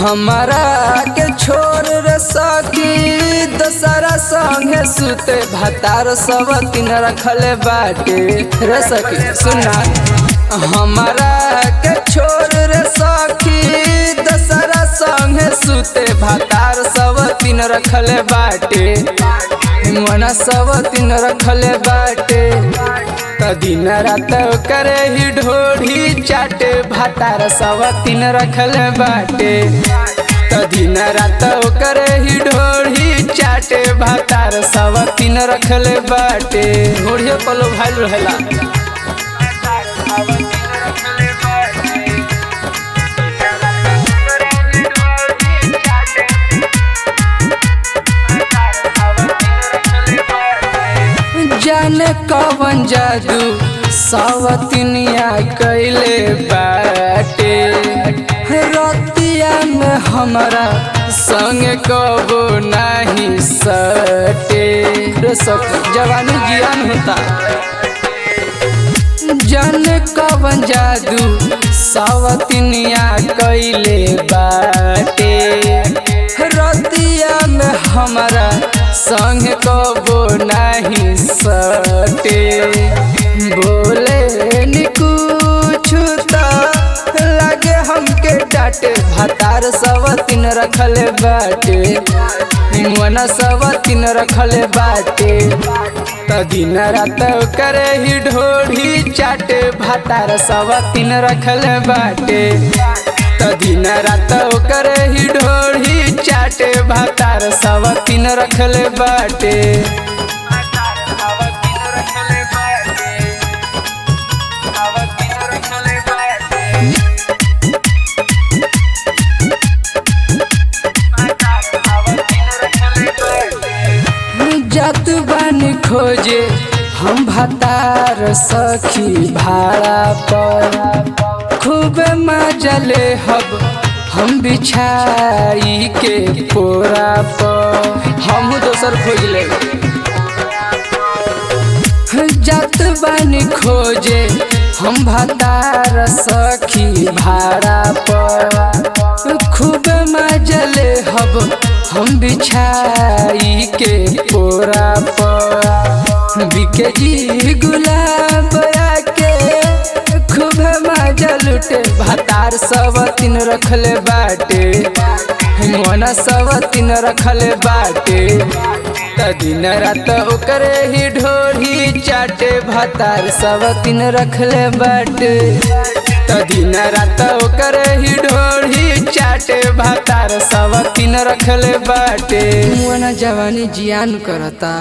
हमारा के छोड़ रे सखी दशहरा संगे सुते भतार सब तीन रखले बाटे रे सखी सुना। हमारा के छोड़ रे सखी दशहरा संगे सुते भतार सब तीन रखले बाटे मना सब तीन रखले बाटे त दिन रात करे ही ढोढ़ी चाटे भतार सब तीन रखले बाटे त दिन रात करे ही ढोढ़ी चाटे भतार सब तीन रखले बाटे ढोढ़िए पलो भाई रहेला। जाने कवन जादू सावतनिया कैले बाटे रतिया में हमारा संग कबो नहीं सटे रे सब जवानी जियान होता। जाने कवन जादू सावतनिया कैले बाटे रतिया में हमारा संग कबो नहीं सटे बोले नी कुछ लगे हमके डांटे भतार सब तीन रखले बाटे मना सब तीन रखले बाटे त दिन रात करे ही ढोढ़ी चाटे भतार सब तीन रखले बाटे त दिन रात करे ही ढोढ़ी चाटे भतार सब तीन रखले बाटे। जात बानी खोजे हम भतार सखी भाड़ा पर खूब मजा ले हब हम बिछाई के पोरा पर हम दोसर खोज ले। जात बानी खोजे हम भतार सखी भाड़ा पर खूब मजा ले हब हम बिछाई के पोरा पर बिके जी गुलाब के खूब मजा लुटे भतार सब तीन रखले बाटे मना सब तीन रखले बाटे त दिन रात ओकरे ही ढोढ़ी चाटे भतार सब तीन रखले बाटे त दिन रात ओकरे ही ढोढ़ी चाटे भतार सब तीन रखले बाटे मना जवानी जियान करता।